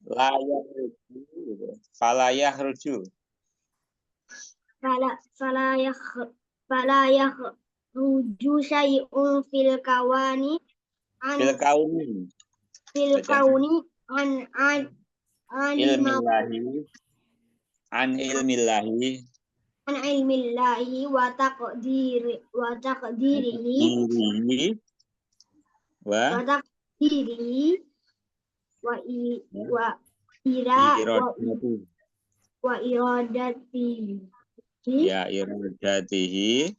Layak ruju. Falayah ruju. Fala yakhruju syai'un fil kawani Fil an kauni. fil Bacanya. kauni an Ilmillahi. An ilmillahi. ilmillahi wa taqdirihi Dirihi. wa Wa. taqdirihi wa i Ya. wa ira Irodati. wa iradatihi Ya, irodatihi.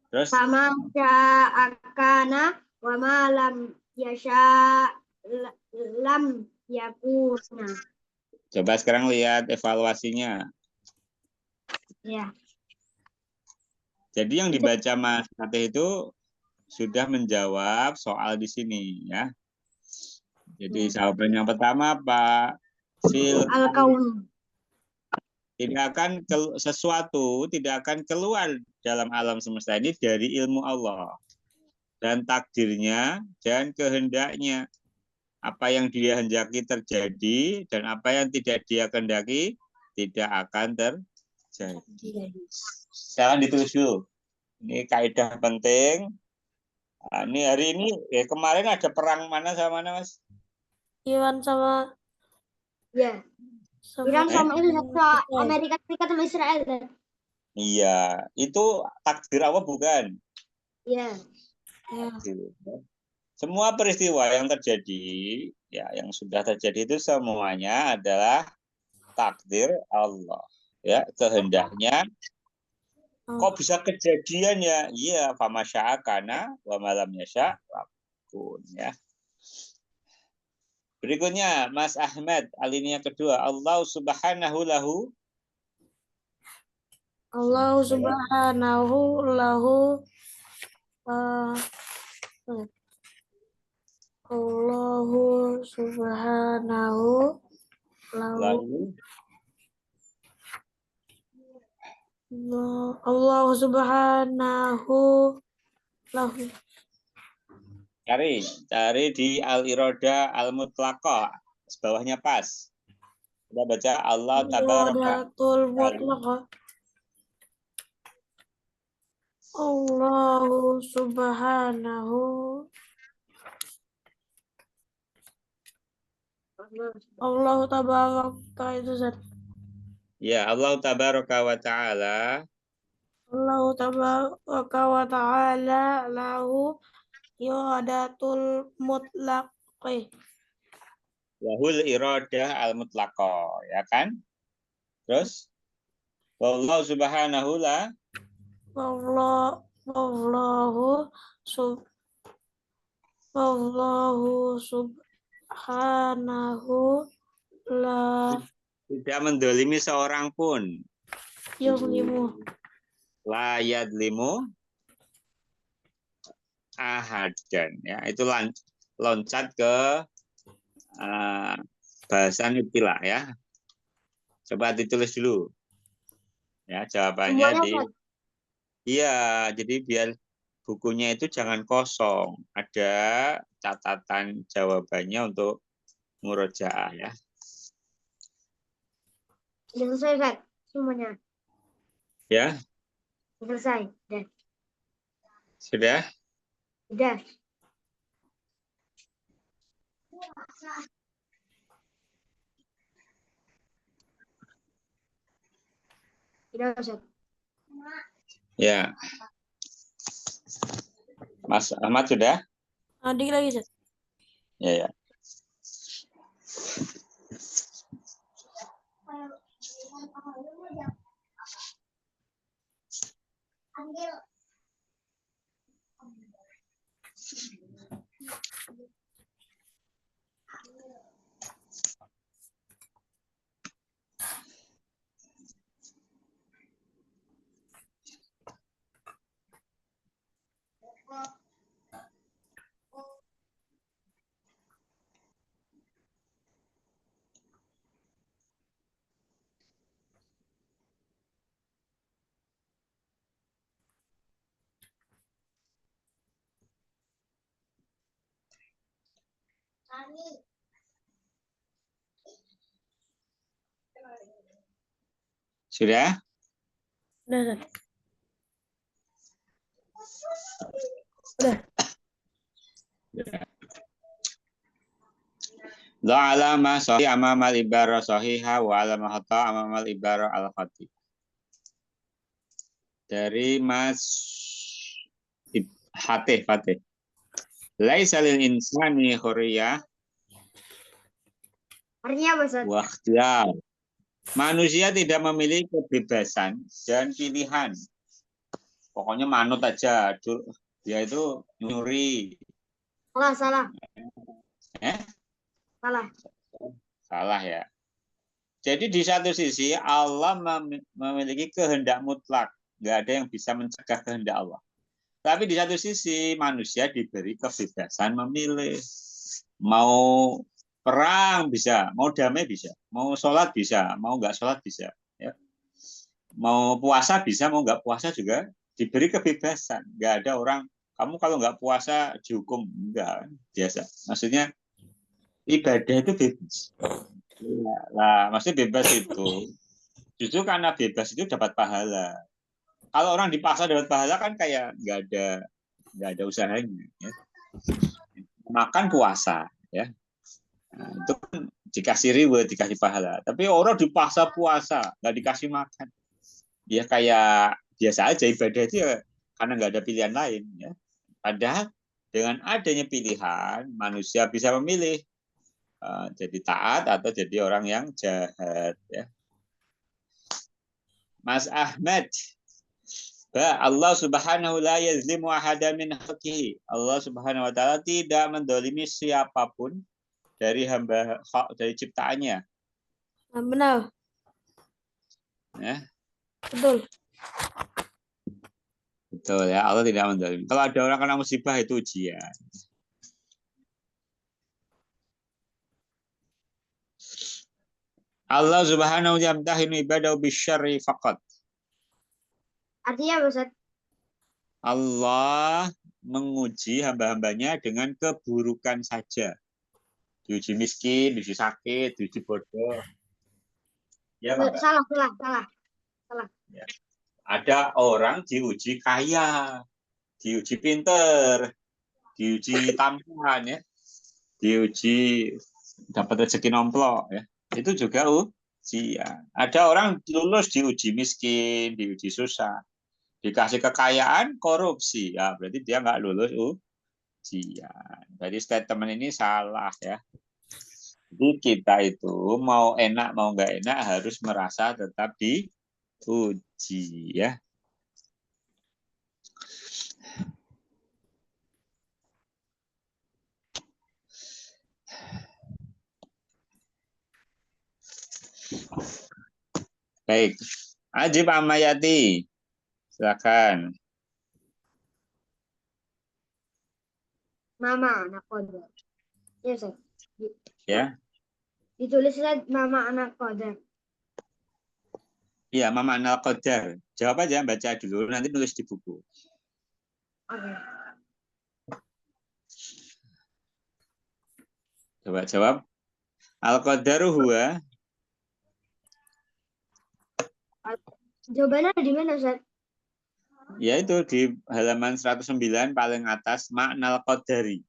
Terus. sama sya'akana wa ma lam yasha lam yakuna. Coba sekarang lihat evaluasinya. Ya. Jadi yang dibaca Mas Fatih itu sudah menjawab soal di sini ya. Jadi jawaban yang pertama Pak Al-kaun. Sesuatu tidak akan keluar dalam alam semesta ini dari ilmu Allah dan takdirnya dan kehendaknya. Apa yang dia hendaki terjadi dan apa yang tidak dia kehendaki tidak akan terjadi. Sekarang ditulis dulu. Ini kaidah penting. Nah, ini hari ini kemarin ada perang mana sama mana Mas? Iran sama Ya. Iran sama Amerika Serikat sama Israel kan? Iya, itu takdir Allah bukan? Iya. ya. Semua peristiwa yang terjadi, ya yang sudah terjadi itu semuanya adalah takdir Allah. Ya, kehendaknya. Kok bisa kejadian ya? Iya, fama sya'akana wa malam yasha' lakun ya. Berikutnya Mas Ahmad, alinea kedua, Allah subhanahu lahu. Allah subhanahu lahu Allahu subhanahu lahu Allah subhanahu lahu. Cari di al-iroda al-mutlaqah. Bawahnya pas. Kita baca Allah tabaraka. Iradatul mutlaqah. Allahu subhanahu Allah tabaraka itu Zat. Ya, Allah tabaraka wa ta'ala. Allah tabaraka wa ta'ala lahu iradatul mutlaqih. Wahul iradah al-mutlaqah, ya kan? Terus wallahu subhanahu la Wallahu subhanahu la tidak mendolimi seorang pun. yuzlimu. La yadlimu ahadan, ya itu loncat ke bahasan istilah ya. Coba ditulis dulu. Ya, jawabannya iya, jadi biar bukunya itu jangan kosong. Ada catatan jawabannya untuk murojaah ya. Sudah selesai kan semuanya? Ya. Selesai. Sudah? Sudah. Sudah, Ustaz. Ya. Mas Ahmad sudah? Adik lagi Zat. Ya, ya. Sudah? Udah, Ustaz. Udah. La alama sahih amamal ibarah sahiha wa alama khata amamal ibarah al-khati. Dari Mas Fatih. Laisa lil insani hurriyah Artinya apa, Ustaz? wa ikhtiyar. Manusia tidak memiliki kebebasan dan pilihan. Pokoknya manut aja. Dia itu nyuri. Salah. Eh? Salah. Salah ya. Jadi di satu sisi Allah memiliki kehendak mutlak. Nggak ada yang bisa mencegah kehendak Allah. Tapi di satu sisi manusia diberi kebebasan memilih. Mau perang bisa, mau damai bisa, mau sholat bisa, mau nggak sholat bisa. Ya. Mau puasa bisa, mau nggak puasa juga diberi kebebasan. Nggak ada orang, kamu kalau nggak puasa dihukum. Enggak, biasa. Maksudnya ibadah itu bebas. Lah, maksudnya bebas itu justru karena bebas itu dapat pahala. Kalau orang dipaksa dapat pahala kan kayak nggak ada usahanya. Ya. Makan puasa, ya. Nah, itu kan dikasih reward, dikasih pahala. Tapi orang dipaksa puasa, nggak dikasih makan. Ya kayak biasa aja ibadah itu ya karena nggak ada pilihan lain. Ya. Padahal dengan adanya pilihan, manusia bisa memilih jadi taat atau jadi orang yang jahat. Ya. Mas Ahmad, Allah subhanahu la yazlimu ahada min haqqihi. Allah subhanahu wa ta'ala tidak mendolimi siapapun dari hamba dari ciptaannya. Benar. Ya. Betul. Betul ya, Allah tidak mendolimi. Kalau ada orang kena musibah itu ujian. Allah subhanahu wa ta'ala yamtahinu ibadahu bisyarri faqat. Artinya apa, Ustaz? Allah menguji hamba-hambanya dengan keburukan saja. Diuji miskin, diuji sakit, diuji bodoh. Ya, Pak? Salah. Ya. Ada orang diuji kaya, diuji pinter, diuji tampan, ya, diuji dapat rezeki nomplok, ya. Itu juga ujian. Ada orang lulus diuji miskin, diuji susah, dikasih kekayaan, korupsi, ya berarti dia nggak lulus ujian. Jadi statement ini salah ya. Jadi kita itu mau enak mau nggak enak harus merasa tetap diuji ya. Baik, Ajib Amayati, silakan. Mama anak kodar. Ya, Ustaz. Ya. Ditulis Mama anak kodar. Iya, Mama Anal Qadar. Jawab aja, baca dulu, nanti nulis di buku. Oke. Coba jawab. Al-Qadaru huwa. Jawabannya di mana, Ustaz? Ya itu di halaman 109 paling atas, maknal qadari.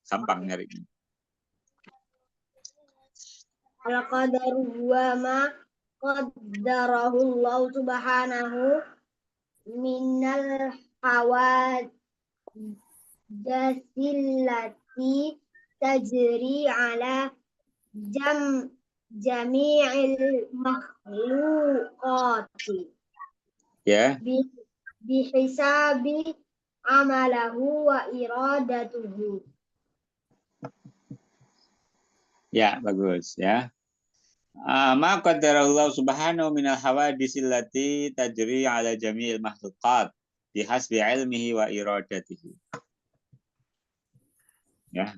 Gampang nyarinya. Al-qadaru huwa ma qaddarahu Allah subhanahu minal hawadasillati tajri ala jami'il makhluqati. Ya. Bihisabi amalahu wa iradatuhu. Ya, bagus ya. Ma qaddarallahu subhanahu minal hawadis allati tajri ala jami'il makhluqat bihasbi ilmihi wa iradatihi. Ya.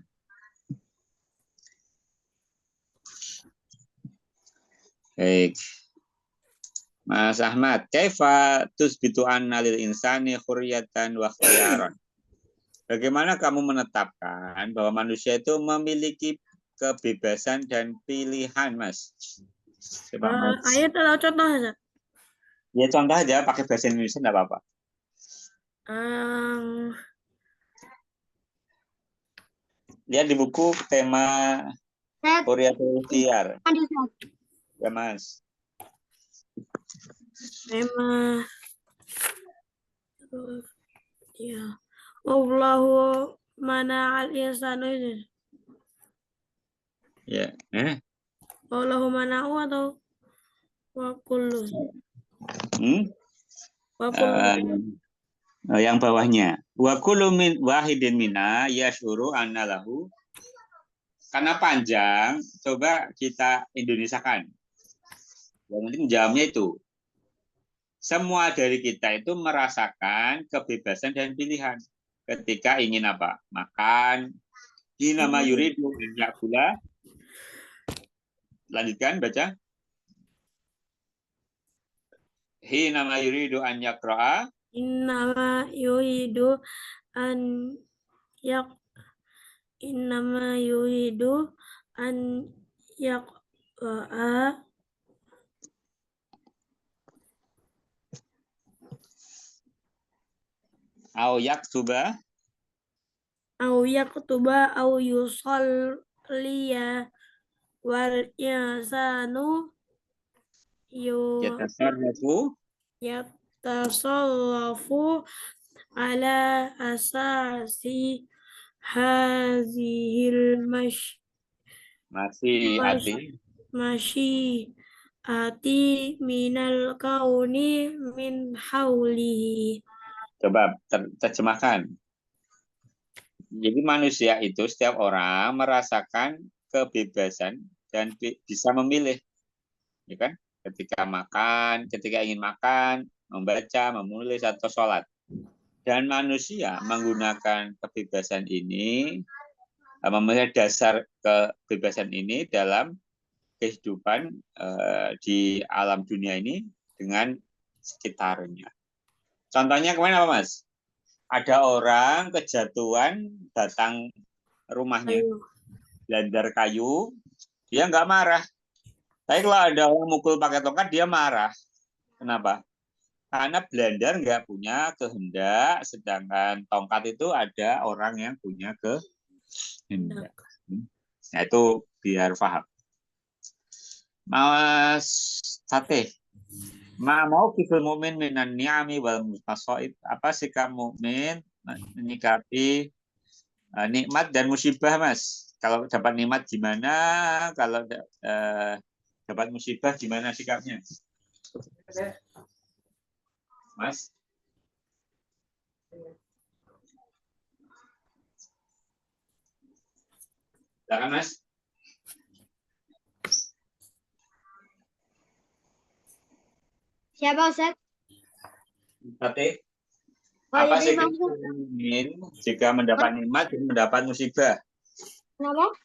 Baik. Mas Ahmad, kaifa tusbitu anna lil insani khurriyatan wa ikhtiyaran? Bagaimana kamu menetapkan bahwa manusia itu memiliki kebebasan dan pilihan, Mas? Ayat atau contoh, Ustaz? Ya contoh aja pakai bahasa Indonesia enggak apa-apa. Ang Lihat di buku tema Saya Oriental Tiar. mandi Ustaz. Ya, Mas. tema ya. Wallahu mana al insanu ini. Ya. Wallahu mana'u atau wa kullu. Hmm? Wa kullu. Yang bawahnya. Wa kullu min wahidin mina yasyuru anna lahu. Karena panjang, coba kita Indonesiakan. Yang penting jawabnya itu. Semua dari kita itu merasakan kebebasan dan pilihan. Ketika ingin apa? Makan. Ini nama yuridu yakula. Lanjutkan, baca. Hi nama yuridu an yakro'a. Innama yuridu an yak innama yuridu an yaqra'a Au yaktuba. au yaktuba au yusalliya wal insanu Yatasarrafu. yatasallafu ala asasi hazihil Masih mash ati. masyi ati minal kauni min haulihi. Coba terjemahkan. Jadi manusia itu setiap orang merasakan kebebasan dan bisa memilih, ya kan? Ketika makan, ketika ingin makan, membaca, menulis atau sholat. Dan manusia menggunakan kebebasan ini, memilih dasar kebebasan ini dalam kehidupan di alam dunia ini dengan sekitarnya. Contohnya kemana apa, Mas? Ada orang kejatuhan batang rumahnya, blandar kayu, dia nggak marah. Tapi kalau ada orang mukul pakai tongkat, dia marah. Kenapa? Karena blandar nggak punya kehendak, sedangkan tongkat itu ada orang yang punya kehendak. Nah, itu biar paham. Mas Fatih, mau kiful mukmin minan ni'ami wal masaib. Apa sikap mukmin menyikapi nikmat dan musibah, Mas? Kalau dapat nikmat gimana? Kalau dapat musibah gimana sikapnya? Mas? Silakan, Mas. Siapa Ustaz? Fatih, Oh, apa ini sikap masuk. mukmin jika mendapat nikmat dan mendapat musibah? Kenapa?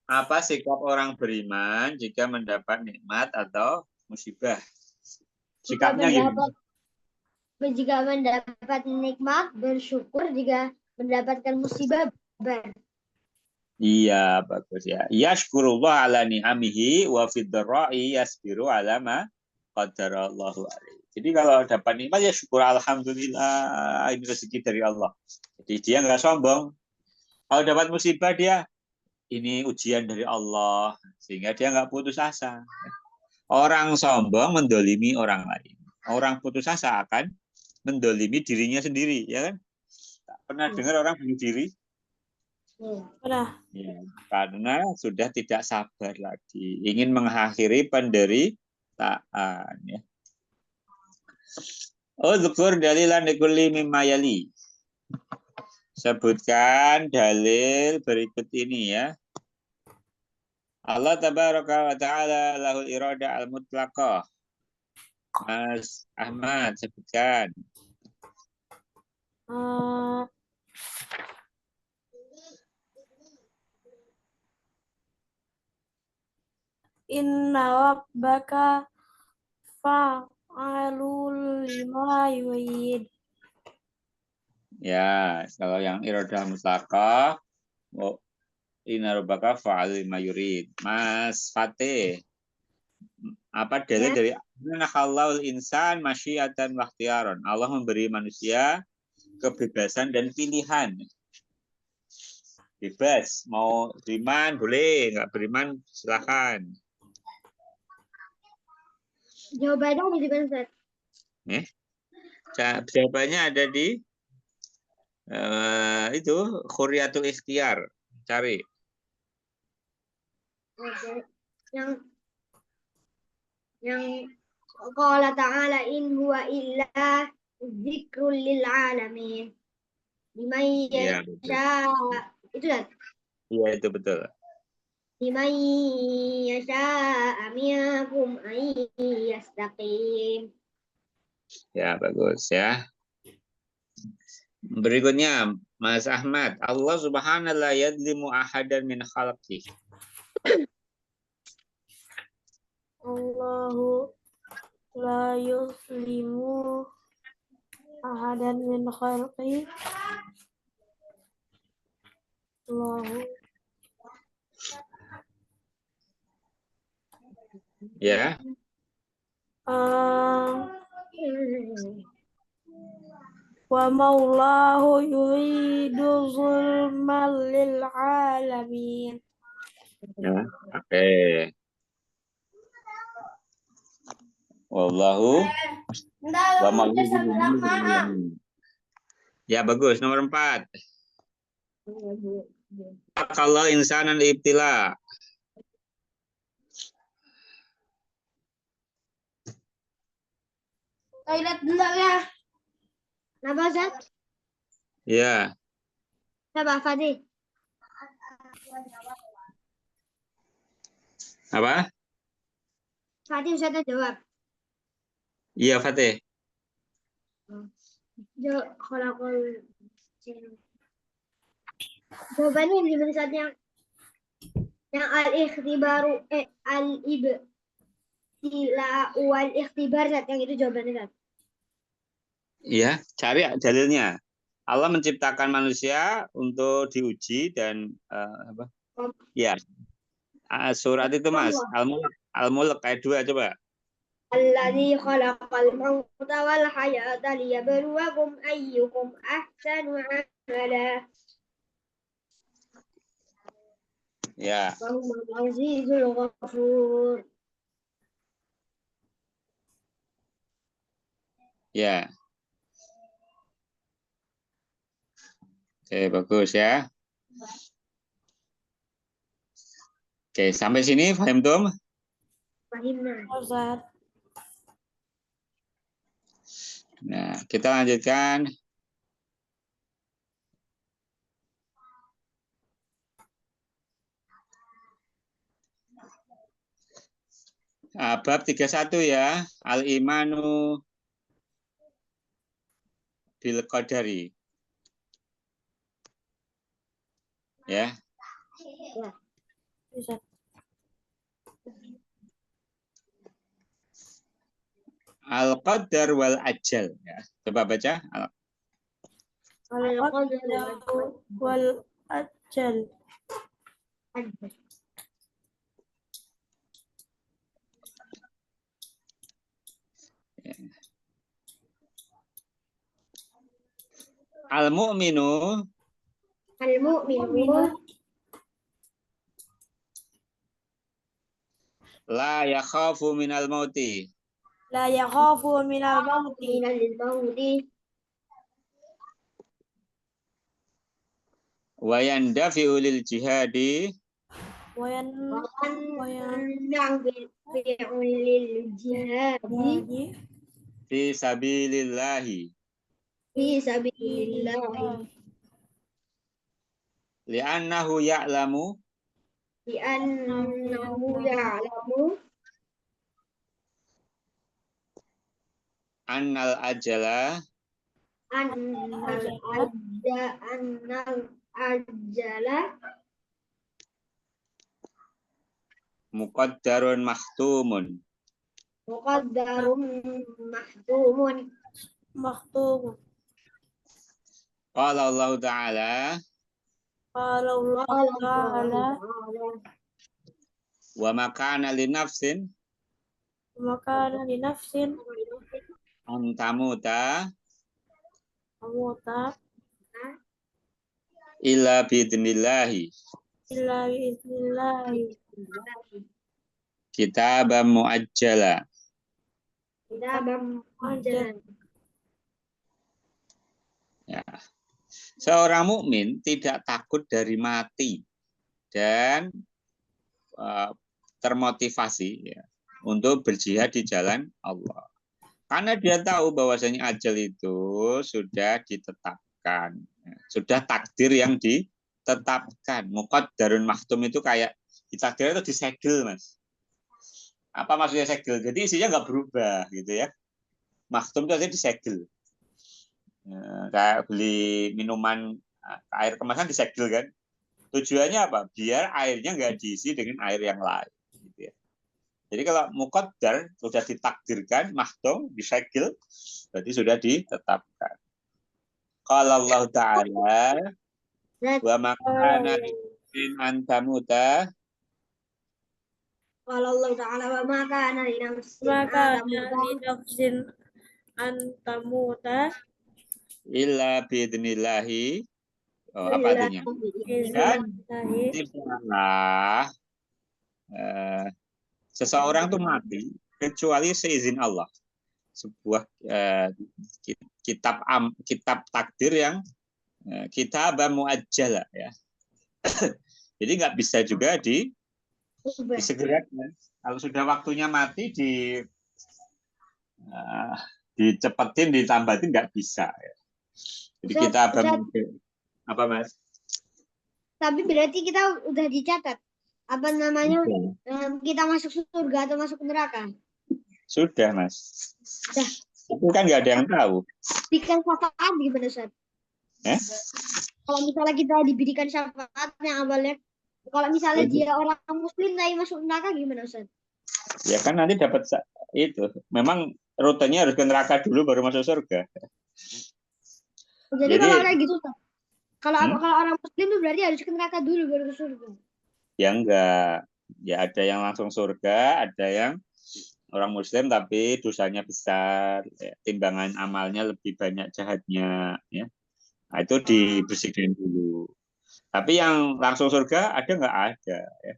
Apa sikap orang beriman jika mendapat nikmat atau musibah? Sikapnya gimana? Jika mendapat nikmat, bersyukur. Jika mendapatkan musibah, ber. Iya, bagus ya. Yashkurullah ala ni'amihi wa fid-dharra'i yasbiru ala ma qadarallahu alaihi. Jadi kalau dapat nikmat ya syukur alhamdulillah, ini rezeki dari Allah. Jadi dia nggak sombong. Kalau dapat musibah dia ini ujian dari Allah sehingga dia nggak putus asa. Orang sombong mendolimi orang lain. Orang putus asa akan mendolimi dirinya sendiri, ya kan? Tak pernah dengar orang bunuh diri? Pernah. Ya, karena sudah tidak sabar lagi, ingin mengakhiri penderitaan. Ya. Dzkur dalilan likulli mimma yali. Sebutkan dalil berikut ini ya. Allah tabaraka wa ta'ala lahul irada al-mutlaqah. Mas Ahmad sebutkan. Inna rabbaka fa'alul lima yurid. Ya, kalau yang irada mutlaqah, inna rabbaka fa'al lima yurid. Mas Fatih, Apa dalil dari halal insan masyiatan wa ikhtiaran. Allah memberi manusia kebebasan dan pilihan. Bebas, mau beriman boleh, nggak beriman silakan. Jawabannya di mana, Ustaz? Jawabannya ada di itu khuriyatul ikhtiar. Cari. Oke. Yang qala ta'ala in huwa illa dzikrul lil alamin. Liman Iya, yasha. Itu kan? Iya, itu betul. Liman yasha minkum ay yastaqim. Ya, bagus ya. Berikutnya, Mas Ahmad. Allah subhanahu la yadlimu ahadan min khalqih. Allahu la yuzlimu ahadan min khalqi. Allahu Ya. wa maulahu yuridu zulman lil alamin. Ya, oke. Wallahu wa ma'lumu. Ya, bagus. Nomor 4. Kalau insanan ibtila. Toilet bentar ya. Kenapa, Zat? Ya. Kenapa, Fadi? Apa? Fadi Ustaznya jawab. Iya, Fatih. Jawabannya yang gimana, Zat? Yang al-ikhtibaru al-ibtila wal ikhtibar, Zat. Yang itu jawabannya, Zat. Iya, cari dalilnya. Allah menciptakan manusia untuk diuji dan apa? Ya. Surat itu, Mas. Al-Mulk ayat 2 coba. Alladzi khalaqal mauta wal hayata liyabluwakum ayyukum ahsanu amala. Ya. Wa huwal azizul ghafur. Ya. Oke, bagus ya. Oke, sampai sini paham, Tom? Fahimna. Ustaz. Nah, kita lanjutkan. Bab 31 ya. Al-imanu bil qadari. Ya. Ustaz. Al-qadar wal ajal. Ya. Coba baca. Al-qadar wal ajal. Al-mu'minu la yakhafu minal mauti. La yakhafu minal mauti. Wa yandafi'u lil jihadi. Fi sabilillahi. Li'annahu ya'lamu annal ajala muqaddarun mahtumun. Maktum. Qala Allah Ta'ala Qala Allah Ta'ala wa ma kana li nafsin maka li nafsin antamuta amuta illa biidnillahi illa biiznillah kitaban muajjala. Kita bang ajal Ya. Seorang mukmin tidak takut dari mati dan termotivasi ya, untuk berjihad di jalan Allah. Karena dia tahu bahwasanya ajal itu sudah ditetapkan, ya, sudah takdir yang ditetapkan. Muqaddarun mahtum itu kayak ditakdir itu disegel, Mas. Apa maksudnya segel? Jadi isinya nggak berubah gitu ya. Mahtum itu artinya disegel. Kayak beli minuman air kemasan disegel kan. Tujuannya apa? Biar airnya nggak diisi dengan air yang lain. Gitu ya. Jadi kalau muqaddar sudah ditakdirkan, mahtum, disegel, berarti sudah ditetapkan. Qala Allah Ta'ala wa makana in antamuta kalau Allah Taala wa maka nari nafsin maka ada li nafsin antamuta illa biidnillahi. Oh, apa artinya? Dan biiznillah tidaklah seseorang tuh mati kecuali seizin Allah. Sebuah kitab takdir yang kitab muajjala ya. Jadi nggak bisa juga disegerakan. Kalau sudah waktunya mati dicepetin, ditambahin nggak bisa. Ya. Jadi kita apa Mas? Tapi berarti kita udah dicatat apa namanya kita masuk surga atau masuk neraka? Sudah Mas. Sudah. Itu kan nggak ada yang tahu. Berikan syafaat gimana Ustaz? Kalau misalnya kita diberikan syafaat yang awalnya, kalau misalnya dia orang muslim tapi masuk neraka gimana Ustaz? Ya kan nanti dapat itu. Memang rutenya harus ke neraka dulu baru masuk surga. Jadi kalau kayak gitu Ustaz. Kalau orang muslim itu berarti harus ke neraka dulu baru ke surga. Ya enggak. Ya ada yang langsung surga, ada yang orang muslim tapi dosanya besar, ya, timbangan amalnya lebih banyak jahatnya ya. Nah, itu dibersihkan dulu. Tapi yang langsung surga ada nggak ada ya.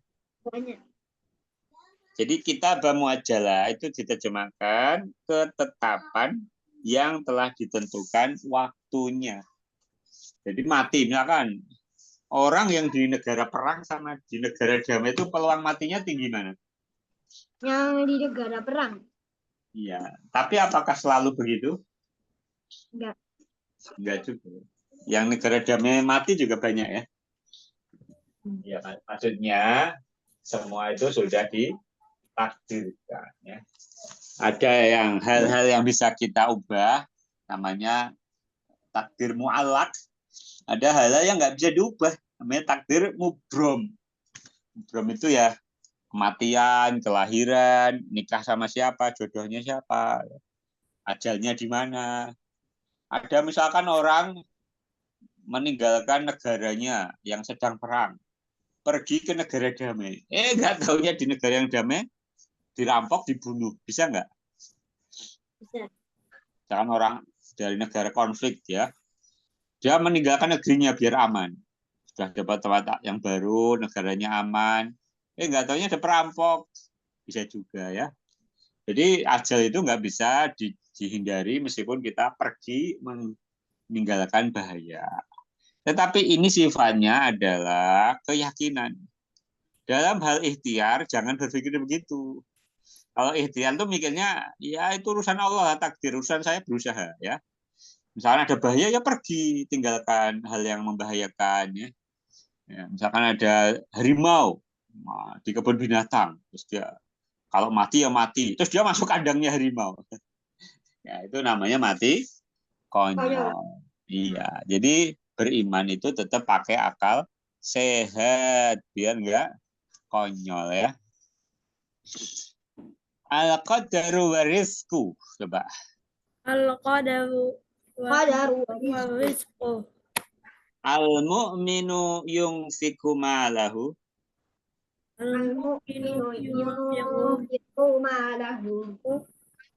Banyak. Jadi kita muajjala itu diterjemahkan ketetapan yang telah ditentukan waktunya. Jadi mati misalkan orang yang di negara perang sama di negara damai itu peluang matinya tinggi mana? Yang di negara perang. Iya, tapi apakah selalu begitu? Enggak. Enggak juga. Yang negara damai mati juga banyak ya. Ya, maksudnya semua itu sudah ditakdirkan ya. Ada yang hal-hal yang bisa kita ubah namanya takdir mu'allaq. Ada hal-hal yang nggak bisa diubah namanya takdir mubrom. Mubrom itu ya kematian, kelahiran, nikah sama siapa, jodohnya siapa, ajalnya di mana. Ada misalkan orang meninggalkan negaranya yang sedang perang, pergi ke negara damai. Nggak taunya di negara yang damai dirampok, dibunuh. Bisa nggak? Bisa. Misalkan orang dari negara konflik ya, dia meninggalkan negerinya biar aman. Sudah dapat tempat yang baru, negaranya aman. Nggak taunya ada perampok. Bisa juga ya. Jadi ajal itu nggak bisa dihindari meskipun kita pergi meninggalkan bahaya. Tetapi ini sifatnya adalah keyakinan. Dalam hal ikhtiar jangan berpikir begitu. Kalau ikhtiar itu mikirnya ya itu urusan Allah, takdir, urusan saya berusaha ya. Misalnya ada bahaya ya pergi, tinggalkan hal yang membahayakan ya. Misalkan ada harimau di kebun binatang, terus dia kalau mati ya mati, terus dia masuk kandangnya harimau. Ya itu namanya mati konyol. Iya, jadi beriman itu tetap pakai akal sehat biar enggak konyol ya. Al-qadaru warizku. Coba. al-qadaru wa rizqu Al-mu'minu yungfiku malahu. Al-mu'minu yunfiqu malahu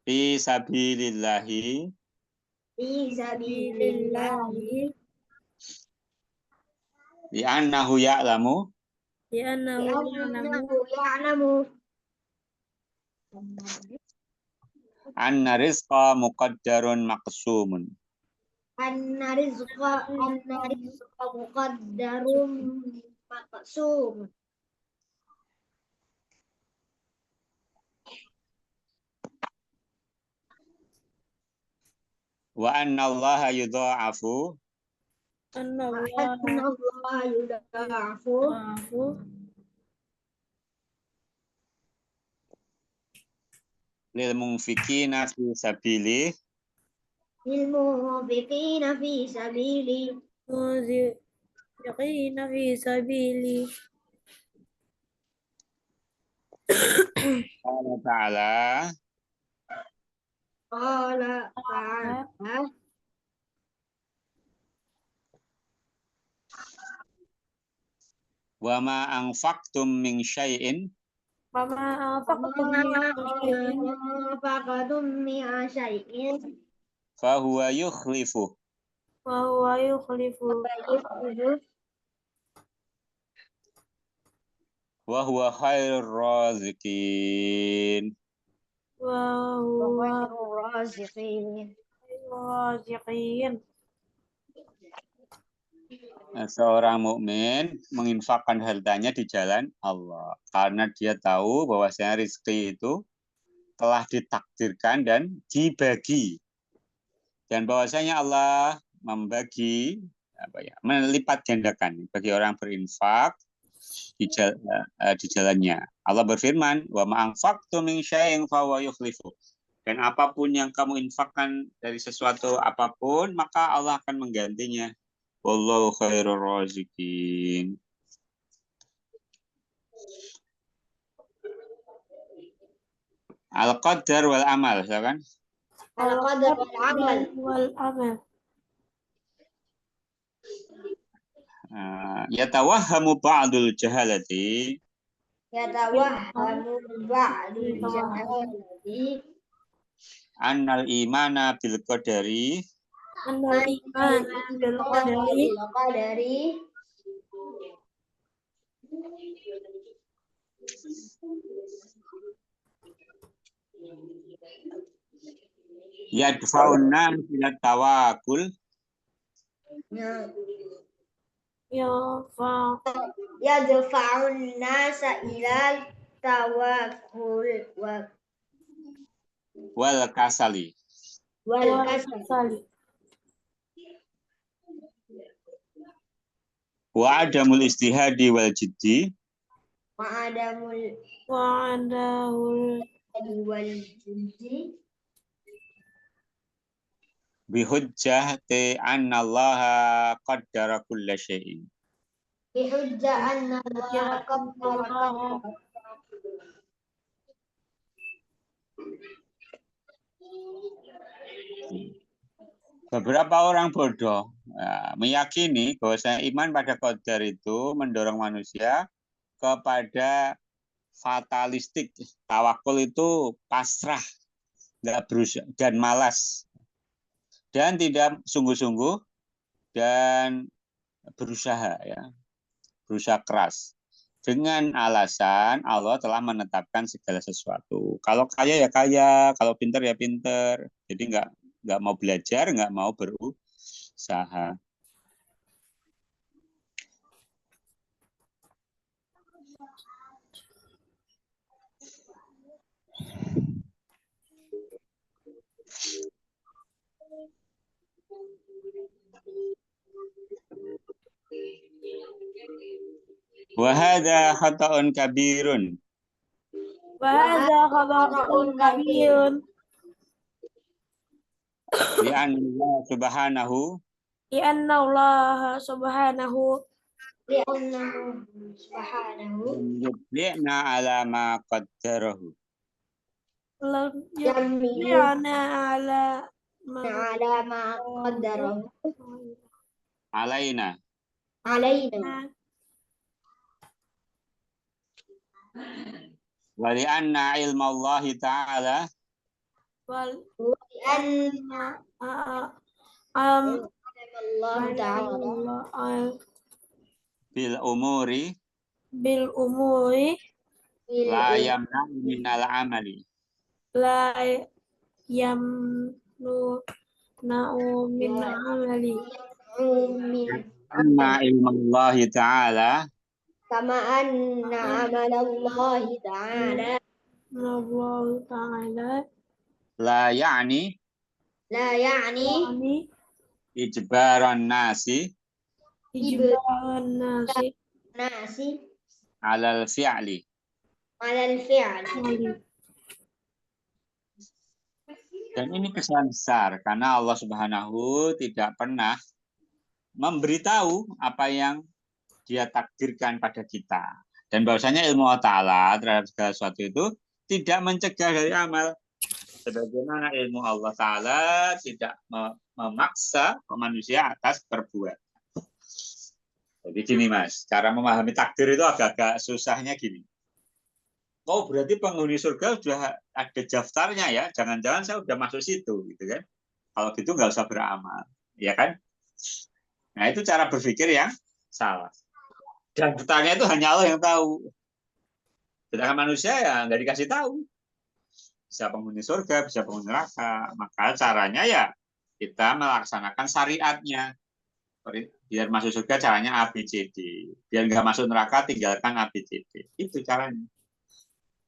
fi sabilillahi fi sabilillah billahi li'annahu ya'lamu li'annahu ya'lamu ya'lamu anna rizqa muqaddarun maqsumun. anna rizqa muqaddarum maqsum. Wa anna allaha yudha'afu anna Anna Allah Allah yudha'afu yudha'afu lil munfikina fi sabili lil muwaffiqina fi sabili muziqina fi sabili. qala ta'ala qala ta'ala wa ma anfaqtum min syai'in Mama anfaqtum min syai'in faqadum min syai'in fa huwa yukhlifu wa huwa yukhlifu wa huwa khairur raziqin. wa huwa raziqin. raziqin. Seorang mukmin menginfakkan hartanya di jalan Allah karena dia tahu bahwasanya rezeki itu telah ditakdirkan dan dibagi, dan bahwasanya Allah membagi melipat gandakan bagi orang berinfak di jalannya. Allah berfirman, wa ma anfaqtum min syai'in fa huwa yukhlifu. Dan apapun yang kamu infakkan dari sesuatu apapun, maka Allah akan menggantinya. Wallahu khairur raziqin. Al-qadar wal amal, kan? Al-qadar wal amal. Yatawahhamu ba'dul jahalati annal imana bil qadari Annal iman bil qadari yadfa'unna ila tawakkul yadfa'un nasa ilal tawakkul wal kasali. wal kasali Wa adamul istihadi wal jiddi wa'adamul wa'adahul wal jiddi bihujjati annallaha qaddara kulla syai'in. bihujjah anna Beberapa orang bodoh meyakini bahwa iman pada qadar itu mendorong manusia kepada fatalistik. Tawakul itu pasrah, nggak berusaha dan malas, dan tidak sungguh-sungguh dan berusaha berusaha keras dengan alasan Allah telah menetapkan segala sesuatu. Kalau kaya ya kaya, kalau pintar ya pintar. Jadi nggak mau belajar, nggak mau berusaha. Wahada khata'un kabirun. Wahada khata'un kabirun. Li'anna subhanahu Li'anna Allah subhanahu yudli'na ala ma qaddarahu. lam yudli'na ala ma qaddarahu Alaina. Wa li anna ilmallahi ta'ala wal anna Allah Ta'ala bil umuri bil umuri la yamna'u minal amali. la yamnu na'u min amali Anna ilmallahi ta'ala kama anna amalallahi ta'ala Allah Ta'ala la ya'ni la ya'ni yani ijbaran nasi ijbaran nasi nasi alal fi'li. alal fi'l. Dan ini kesalahan besar karena Allah Subhanahu tidak pernah memberitahu apa yang Dia takdirkan pada kita. Dan bahwasanya ilmu Allah Ta'ala terhadap segala sesuatu itu tidak mencegah dari amal. Sebagaimana ilmu Allah Ta'ala tidak memaksa manusia atas perbuatan. Jadi gini Mas, cara memahami takdir itu agak-agak susahnya gini. Oh berarti penghuni surga sudah ada daftarnya ya, jangan-jangan saya sudah masuk situ, gitu kan? Kalau gitu nggak usah beramal, ya kan? Nah itu cara berpikir yang salah. Daftarnya itu hanya Allah yang tahu. Sedangkan manusia ya nggak dikasih tahu. Bisa penghuni surga, bisa penghuni neraka. Maka caranya ya kita melaksanakan syariatnya. Biar masuk surga caranya A, B, C, D. Biar nggak masuk neraka tinggalkan A, B, C, D. Itu caranya.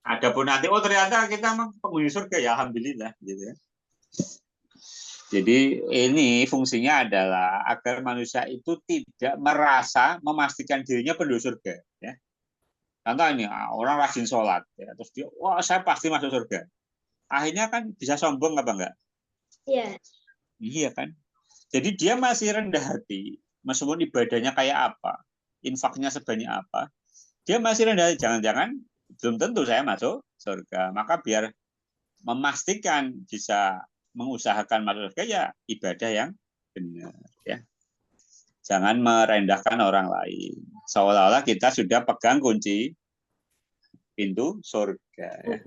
Adapun nanti, oh ternyata kita penghuni surga ya alhamdulillah. Gitu ya. Jadi ini fungsinya adalah agar manusia itu tidak merasa memastikan dirinya penduduk surga. Ya. Contoh ini orang rajin sholat, ya. Terus dia, wah saya pasti masuk surga. Akhirnya kan bisa sombong apa enggak? Iya. Iya kan. Jadi dia masih rendah hati, meskipun ibadahnya kayak apa, infaknya sebanyak apa, dia masih rendah hati. Jangan-jangan belum tentu saya masuk surga. Maka biar memastikan bisa mengusahakan masuk surga ya ibadah yang benar ya. Jangan merendahkan orang lain. Seolah-olah kita sudah pegang kunci pintu surga ya.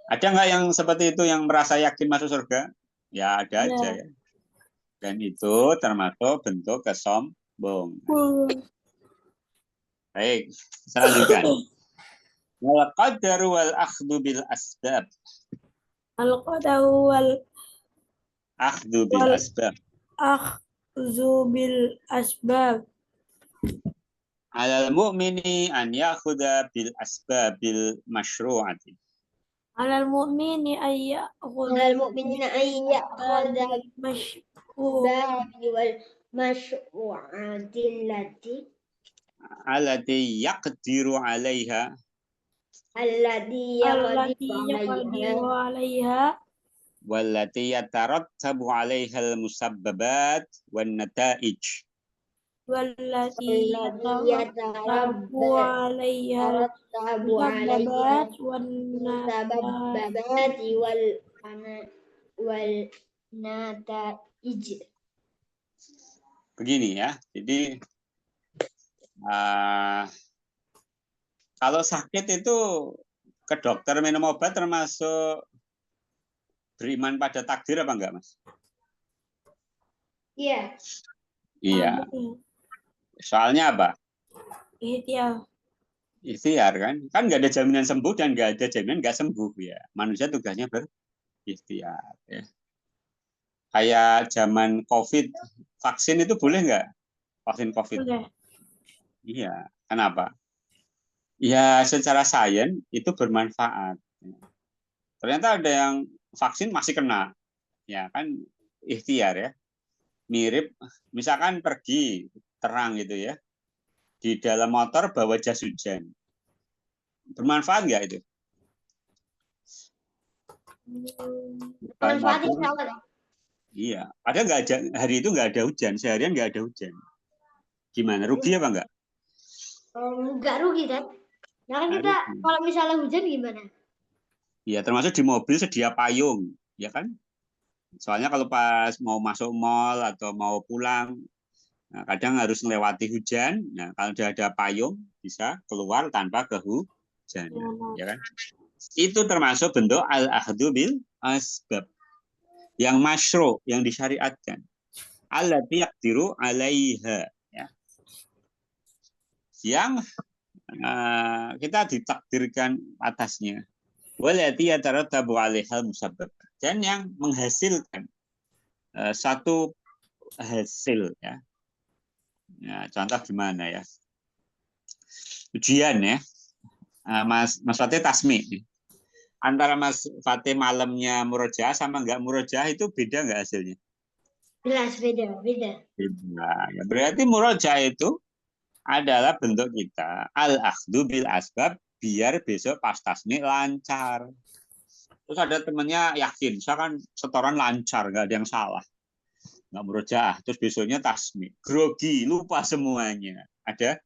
Ada nggak yang seperti itu yang merasa yakin masuk surga? Ya ada aja ya. Dan itu termasuk bentuk kesombongan. Baik, selanjutnya. Wal qadaru wal akhdhu bil asbab. Al-qadaru wal Akhdhu bil asbab. akhdhu bil asbab. Alal mu'mini an yakhudha bil asbabil masyru'ati. Alal mu'mini ayyakhudha Alal mu'minina ayyakhudha mashhur wal masyru'atin Allati yaqdiru 'alaiha allati yaqdiru 'alaiha wallati yatarattabu 'alaiha al musabbabat wan nata'ij. wallati yatarattabu 'alaiha al-musabbabat wan sababati wal nata'ij. Begini ya, jadi kalau sakit itu ke dokter minum obat termasuk beriman pada takdir apa enggak, Mas? Iya. Iya. Soalnya apa? Ikhtiar. Ikhtiar kan? Kan nggak ada jaminan sembuh dan nggak ada jaminan nggak sembuh ya. Manusia tugasnya berikhtiar. Ya. Kayak zaman COVID, vaksin itu boleh nggak? Vaksin COVID? Boleh. Iya. Kenapa? Ya secara sains itu bermanfaat. Ternyata ada yang vaksin masih kena. Ya kan ikhtiar ya. Mirip misalkan pergi terang gitu ya. Di dalam motor bawa jas hujan. Bermanfaat nggak itu? Manfaatnya sama dong. Iya. Ada nggak hari itu nggak ada hujan, seharian nggak ada hujan. Gimana? Rugi apa nggak? Nggak rugi kan? Ya kan kita kalau misalnya hujan gimana? Ya termasuk di mobil sedia payung, ya kan? Soalnya kalau pas mau masuk mall atau mau pulang, Nah, kadang harus melewati hujan. Nah, kalau sudah ada payung bisa keluar tanpa kehujanan, ya kan? Itu termasuk bentuk al-ahdu bil asbab yang masyru', yang disyariatkan. Allati yaqdiru 'alaiha, ya. Yang kita ditakdirkan atasnya. Walati yatarattabu 'alaihal musabbab. Dan yang menghasilkan satu hasil, ya. Ya, contoh gimana ya? Ujian ya. Mas Fatih tasmi. Antara Mas Fatih malamnya murojaah sama enggak murojaah itu beda enggak hasilnya? Jelas beda. Beda. Ya, berarti murojaah itu adalah bentuk kita al-akhdhu bil asbab biar besok pas tasmi lancar. Terus ada temennya yakin, saya kan setoran lancar, nggak ada yang salah. Nggak murojaah, terus besoknya tasmi. Grogi, lupa semuanya. Ada?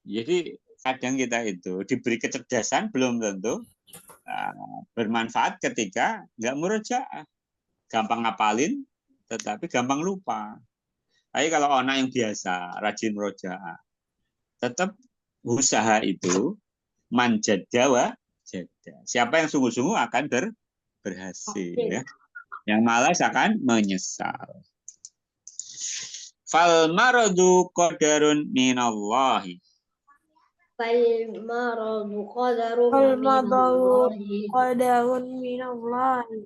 Jadi kadang kita itu diberi kecerdasan belum tentu bermanfaat ketika nggak murojaah. Gampang ngapalin, tetapi gampang lupa. Tapi kalau anak yang biasa, rajin murojaah, tetap usaha itu manjadawa jada. Siapa yang sungguh-sungguh akan berhasil. Ya. Yang malas akan menyesal. Fal maradu qadarun minallahi. Fal maradu qadarun minallahi.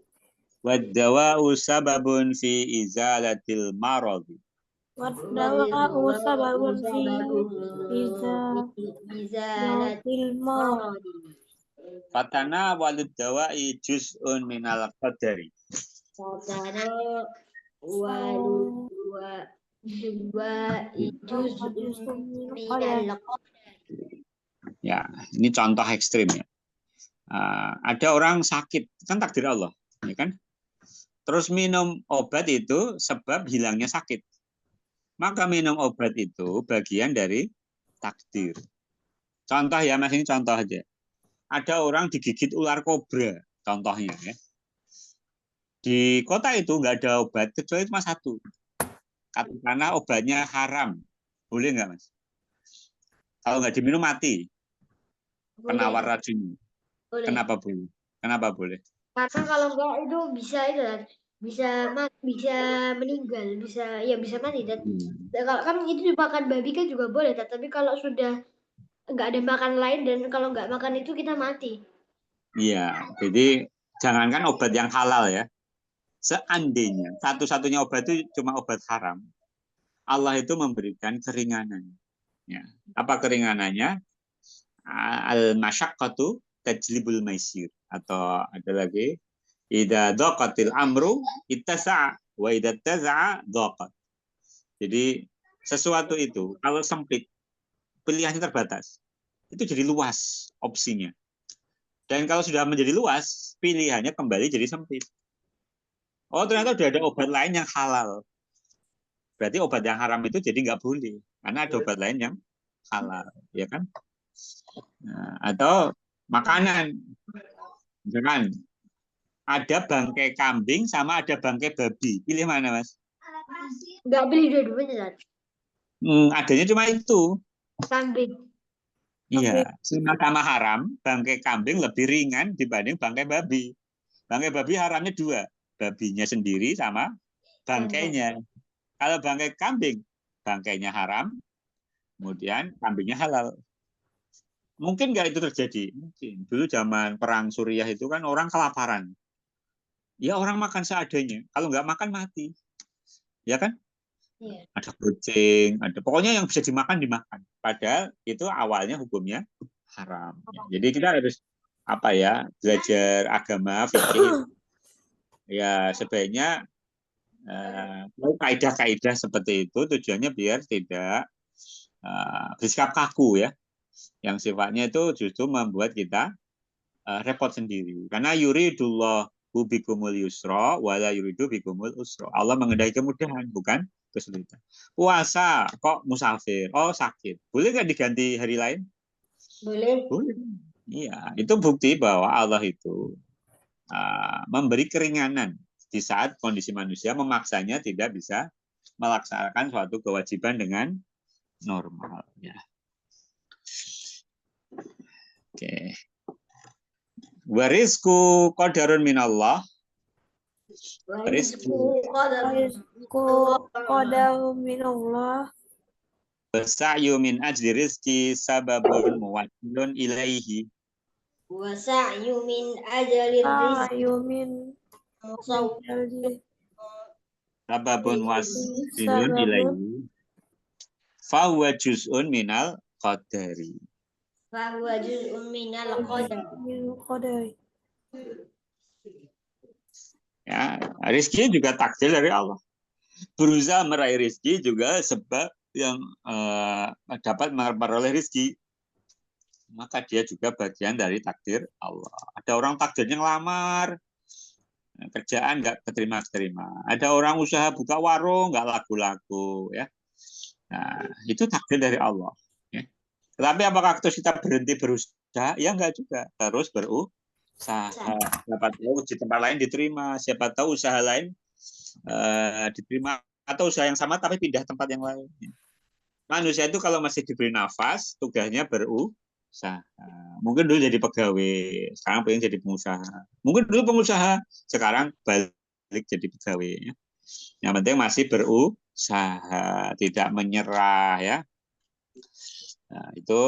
Waddawa'u sababun fi izalatil maradi. Waddawa'u sababun fi izalatil maradi. Fatana walid dawa'i juz'un minal qadari. Fatana walid dawa'i juz'un minal qadari. Ya, ini contoh ekstrim ya. Ada orang sakit, kan takdir Allah, ya kan? Terus minum obat itu sebab hilangnya sakit. Maka minum obat itu bagian dari takdir. Contoh ya, Mas, ini contoh aja. Ada orang digigit ular kobra, contohnya ya. Di kota itu nggak ada obat kecuali cuma satu. Karena obatnya haram. Boleh nggak, Mas? Kalau nggak diminum mati. Penawar racun. Kenapa boleh? Kenapa boleh? Karena kalau enggak itu bisa meninggal, bisa mati. Dan kalau kan itu dimakan babi kan juga boleh, tapi kalau sudah nggak ada makan lain dan kalau nggak makan itu kita mati. Iya, jadi jangankan obat yang halal ya. Seandainya satu-satunya obat itu cuma obat haram, Allah itu memberikan keringanan. Ya. Apa keringanannya? Al-masyaqqatu tajlibul maisir. Atau ada lagi, idza dhaqatil amru ittasa'a wa idza taza'a dhaqat. Jadi sesuatu itu kalau sempit pilihannya terbatas. Itu jadi luas opsinya. Dan kalau sudah menjadi luas, pilihannya kembali jadi sempit. Oh, ternyata sudah ada obat lain yang halal. Berarti obat yang haram itu jadi nggak boleh. Karena ada obat lain yang halal. Ya kan? Nah, atau makanan. Misalkan ada bangkai kambing sama ada bangkai babi. Pilih mana, Mas? Nggak beli dua-duanya. Adanya cuma itu. Kambing. Iya, sama haram, bangkai kambing lebih ringan dibanding bangkai babi. Bangkai babi haramnya dua. Babinya sendiri sama bangkainya. Kalau bangkai kambing, bangkainya haram, kemudian kambingnya halal. Mungkin nggak itu terjadi? Mungkin. Dulu zaman perang Suriah itu kan orang kelaparan. Ya orang makan seadanya. Kalau nggak makan mati. Ya kan? Iya. Ada kucing, ada pokoknya yang bisa dimakan dimakan. Padahal itu awalnya hukumnya haram. Jadi kita harus belajar agama fikih. Ya sebaiknya kaidah-kaidah seperti itu tujuannya biar tidak bersikap kaku ya, yang sifatnya itu justru membuat kita repot sendiri. Karena yuridullahu bikumul yusra wala yuridu bikumul usra. Allah mengendaki kemudahan, bukan kesulitan. Puasa kok musafir, oh sakit, boleh nggak diganti hari lain? Boleh. Boleh. Iya, itu bukti bahwa Allah itu memberi keringanan di saat kondisi manusia memaksanya tidak bisa melaksanakan suatu kewajiban dengan normal. Ya. Oke. Warisku qadarun minallah. Warisku Rizku qadahu minallah. Wasa'yu min ajli rizki sababun muwakilun ilaihi. Wasa'yu min ajali rizki Ayumin ajali Sababun wasilun sababun ilaihi. Fahuwa juz'un minal qadari. fahuwa juz'un minal qadar. min qadari. Ya, rizki juga takdir dari Allah. Berusaha meraih rizki juga sebab yang dapat memperoleh rizki. Maka dia juga bagian dari takdir Allah. Ada orang takdirnya ngelamar, kerjaan nggak keterima-terima. Ada orang usaha buka warung nggak laku-laku, ya. Nah, itu takdir dari Allah. Ya. Tetapi apakah terus kita berhenti berusaha? Ya enggak juga. Terus berusaha. Siapa tahu di tempat lain diterima. Siapa tahu usaha lain diterima. Atau usaha yang sama tapi pindah tempat yang lain. Manusia itu kalau masih diberi nafas, tugasnya berusaha. Mungkin dulu jadi pegawai, sekarang pengen jadi pengusaha. Mungkin dulu pengusaha, sekarang balik jadi pegawai. Yang penting masih berusaha, tidak menyerah, ya. Nah, itu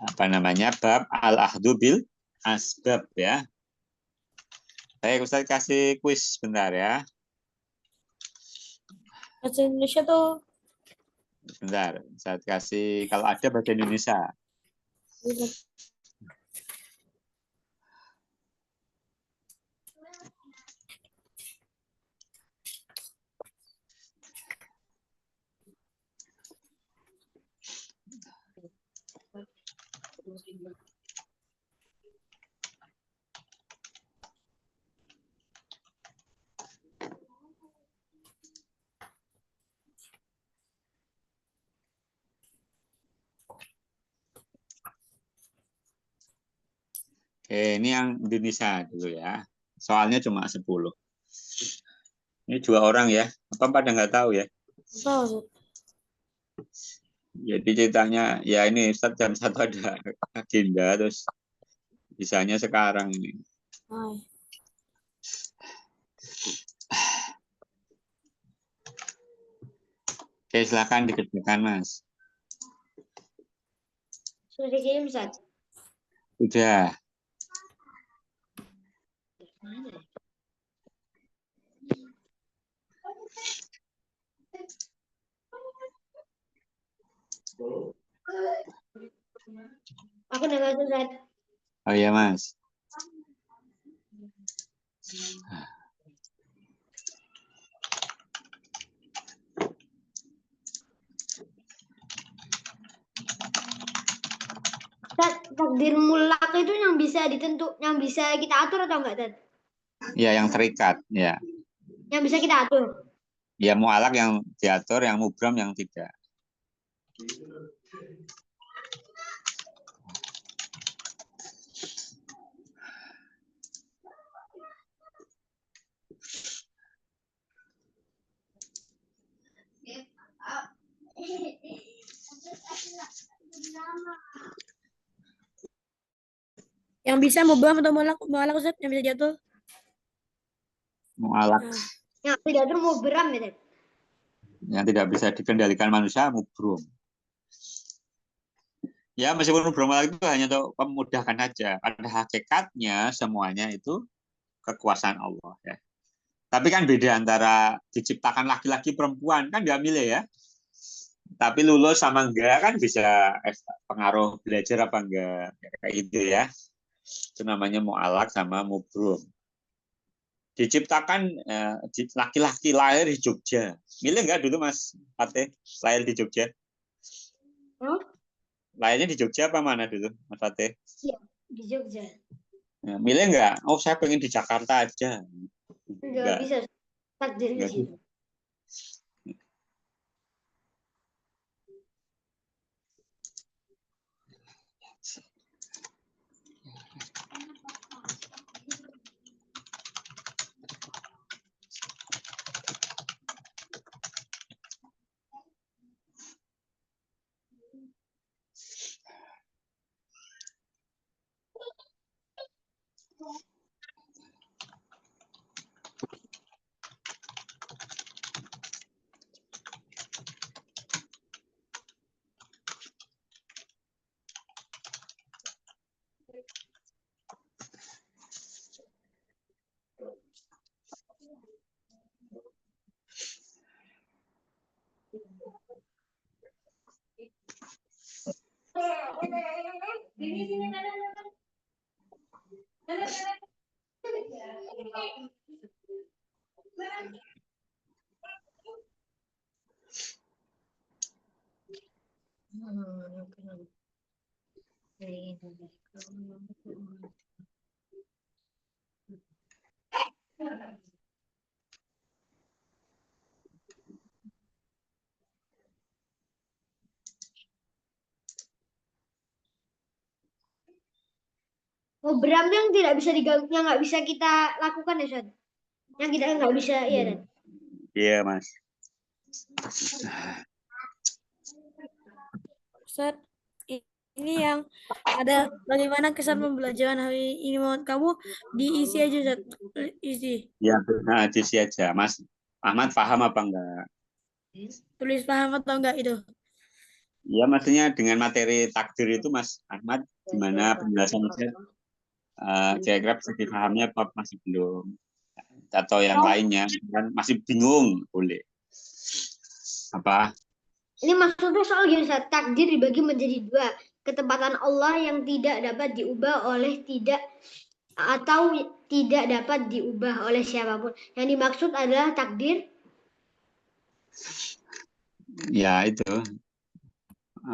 apa namanya, bab al-ahdu bil asbab, ya. Baik, Ustaz kasih kuis sebentar, ya. Bahasa Indonesia tuh Sebentar, saya kasih kalau ada bahasa Indonesia. Oke, ini yang Indonesia dulu, ya. Soalnya cuma 10. Ini 2 orang, ya. Apa pada nggak tahu, ya? tahu. Jadi ceritanya, ya ini Ustaz jam 1 ada agenda, terus bisanya sekarang ini. Hai. Oke, silakan dikerjakan, Mas. Sudah dikirim, Ustaz? Sudah. Aku udah nggak, Ustaz. Oh ya, Mas. Takdir mulak itu yang bisa yang bisa kita atur atau enggak, Tad? Ya, yang terikat, ya. Yang bisa kita atur. Ya, mu'alak yang diatur, yang mubram yang tidak. Yang bisa mubham atau mualak Ustaz yang bisa jatuh? Mu'alak Yang tidak atur mau beram, ya, Tad? yang tidak bisa dikendalikan manusia, mubrum. Ya, meskipun mubrum itu hanya untuk memudahkan saja. Pada hakikatnya semuanya itu kekuasaan Allah, ya. Tapi kan beda antara diciptakan laki-laki perempuan, kan nggak milih, ya. Tapi lulus sama enggak kan bisa pengaruh belajar apa enggak, kayak gitu, ya. Itu namanya mu'alak sama mubrum. Diciptakan laki-laki lahir di Jogja. Milih enggak dulu Mas Fatih lahir di Jogja? Lahirnya di Jogja apa mana dulu Mas Fatih? Iya, di Jogja. Nah, milih enggak? Oh, saya pengen di Jakarta aja. Enggak bisa. Takdir di situ. Program yang tidak bisa diganggu, yang nggak bisa kita lakukan ya, Ustaz? Yang kita nggak bisa, iya, Dan. Iya, Mas. Ustaz, ini yang ada bagaimana kesan pembelajaran hari ini menurut kamu diisi aja, Ustaz. Isi. Ya, nah, diisi aja. Mas Ahmad paham apa enggak? Tulis paham atau enggak itu? Ya, maksudnya dengan materi takdir itu, Mas Ahmad, gimana penjelasan Mas? Kira-kira bisa dipahami apa masih belum? Atau yang lainnya kan masih bingung, boleh. Apa? Ini maksudnya soal gini, Ustaz. Takdir dibagi menjadi dua. Ketepatan Allah yang tidak dapat diubah oleh tidak atau tidak dapat diubah oleh siapapun. Yang dimaksud adalah takdir. Ya, itu.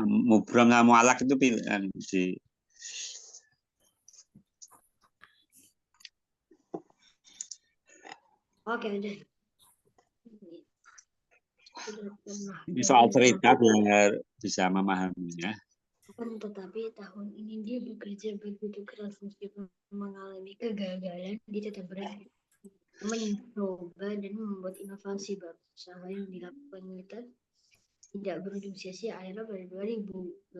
Mubram sama mu'alak itu pilihan di Oke, udah. ini soal cerita biar bisa memahaminya. Tetapi tahun ini dia bekerja begitu keras meskipun mengalami kegagalan, dia tetap berani mencoba dan membuat inovasi baru. Usaha yang dilakukan kita tidak berujung sia-sia. Akhirnya pada 2021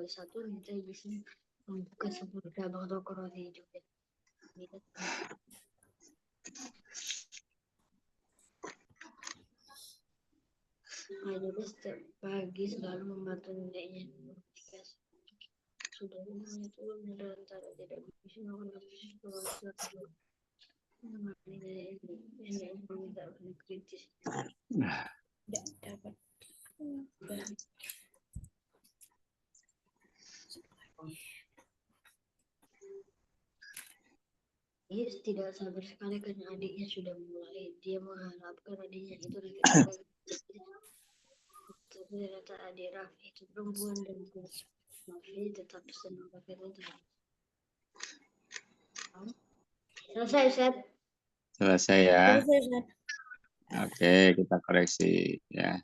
kita bisa membuka sebuah cabang toko roti di Jogja. Jadi setiap pagi selalu membantu neneknya. Sudah itu benar antara tidak bisa melakukan nenek meminta kritis. Tidak dapat. Ia tidak sabar sekali karena adiknya sudah mulai. Dia mengharapkan adiknya itu laki-laki. Tapi ternyata adik Raffi itu perempuan dan Raffi tetap senang pakai tentara. Selesai, Ustaz. Selesai ya. Selesai, Ustaz. Oke, kita koreksi ya.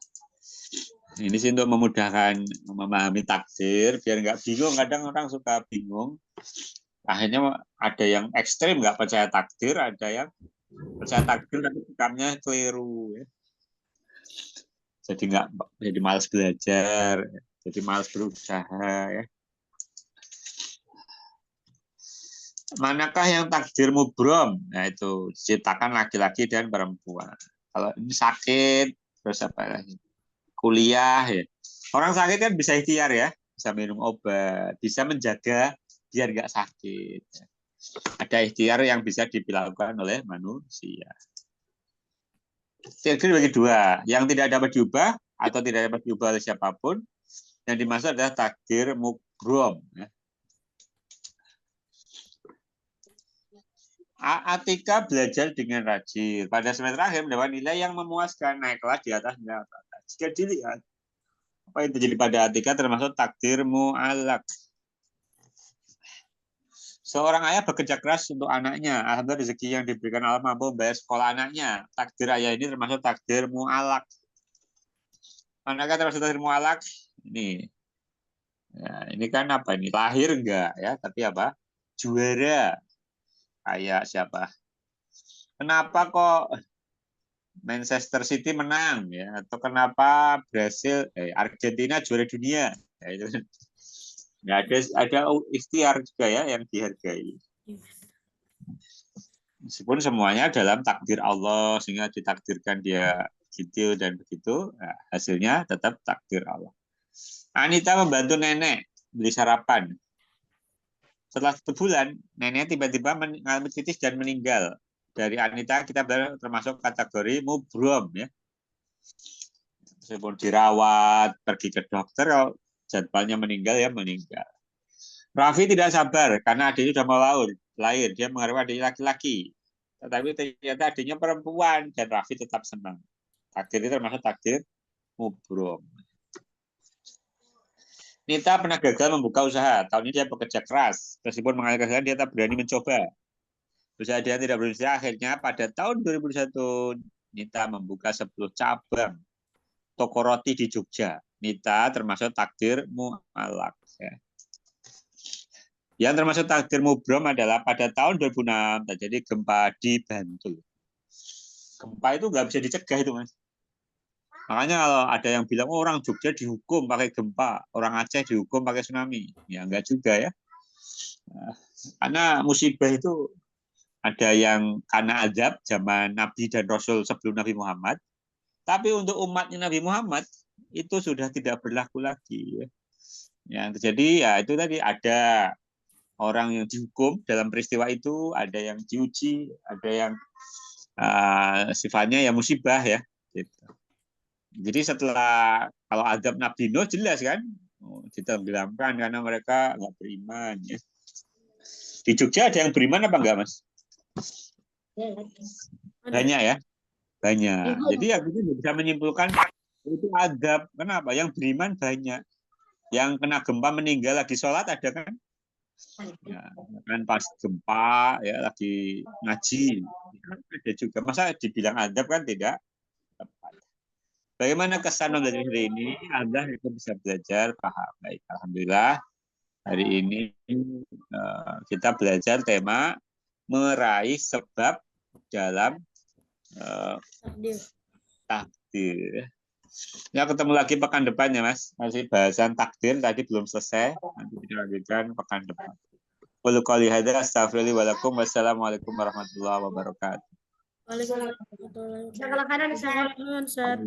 Ini sih untuk memudahkan memahami takdir, biar nggak bingung. Kadang orang suka bingung. Akhirnya ada yang ekstrim nggak percaya takdir, ada yang percaya takdir tapi sikapnya keliru. Ya. Jadi nggak, jadi malas belajar, jadi malas berusaha. Ya. Manakah yang takdir mubrom? Nah itu diciptakan laki-laki dan perempuan. Kalau ini sakit, terus apa lagi? Kuliah ya. Orang sakit kan bisa ikhtiar ya, bisa minum obat, bisa menjaga biar nggak sakit. Ada ikhtiar yang bisa dilakukan oleh manusia. Takdir bagi dua, yang tidak dapat diubah atau tidak dapat diubah oleh siapapun. Yang dimaksud adalah takdir mubrom. Ya. Atika belajar dengan rajin. Pada semester akhir mendapat nilai yang memuaskan, naik kelas di atasnya. Jika dilihat, apa yang terjadi pada Atika termasuk takdir mu'alak. Seorang ayah bekerja keras untuk anaknya. Alhamdulillah rezeki yang diberikan Allah mampu membayar sekolah anaknya. Takdir ayah ini termasuk takdir mu'alak. Manakah termasuk takdir mu'alak? Ini. Ya, ini kan apa ini? Lahir enggak ya, tapi apa? Juara. Kayak siapa? Kenapa kok Manchester City menang ya, atau kenapa Brasil Argentina juara dunia ya, itu nah, ada ikhtiar juga ya yang dihargai meskipun semuanya dalam takdir Allah sehingga ditakdirkan dia gitu dan begitu nah, hasilnya tetap takdir Allah. Anita membantu nenek beli sarapan. Setelah sebulan nenek tiba-tiba mengalami kritis dan meninggal. Dari Anita kita termasuk kategori mubrom ya. Meskipun dirawat, pergi ke dokter, kalau jadwalnya meninggal ya meninggal. Raffi tidak sabar karena adiknya sudah mau lahir. Dia mengharapkan adiknya laki-laki. Tetapi ternyata adiknya perempuan dan Raffi tetap senang. Takdir itu termasuk takdir mubrom. Nita pernah gagal membuka usaha. Tahun ini dia bekerja keras. Meskipun mengalami kegagalan, dia tetap berani mencoba. Usaha dia tidak berhasil. Akhirnya pada tahun 2021, Nita membuka 10 cabang toko roti di Jogja. Nita termasuk takdir mu'alak. Ya. Yang termasuk takdir mubrom adalah pada tahun 2006 terjadi gempa di Bantul. Gempa itu nggak bisa dicegah itu, Mas. Makanya kalau ada yang bilang orang Jogja dihukum pakai gempa, orang Aceh dihukum pakai tsunami, ya enggak juga ya. Karena musibah itu ada yang karena azab zaman Nabi dan Rasul sebelum Nabi Muhammad, tapi untuk umatnya Nabi Muhammad itu sudah tidak berlaku lagi. Yang terjadi ya itu tadi ada orang yang dihukum dalam peristiwa itu, ada yang diuji, ada yang sifatnya ya musibah ya. Gitu. Jadi setelah kalau azab Nabi Nuh jelas kan, ditenggelamkan karena mereka nggak beriman. Ya. Di Jogja ada yang beriman apa enggak, Mas? Banyak ya, banyak. Jadi ya kita bisa menyimpulkan itu azab. Kenapa? Yang beriman banyak. Yang kena gempa meninggal lagi sholat ada kan? Ya, kan pas gempa ya lagi ngaji ada juga. Masa dibilang azab kan tidak tepat. Bagaimana kesan belajar hari ini? Anda itu bisa belajar paham. Baik, alhamdulillah hari ini kita belajar tema meraih sebab dalam takdir. Ya ketemu lagi pekan depan ya Mas. Masih bahasan takdir tadi belum selesai. Nanti kita lanjutkan pekan depan. Qul qouli hadza astaghfirullahi wa lakum. Wassalamualaikum warahmatullahi wabarakatuh. Waalaikumsalam warahmatullahi wabarakatuh. Waalaikumsalam.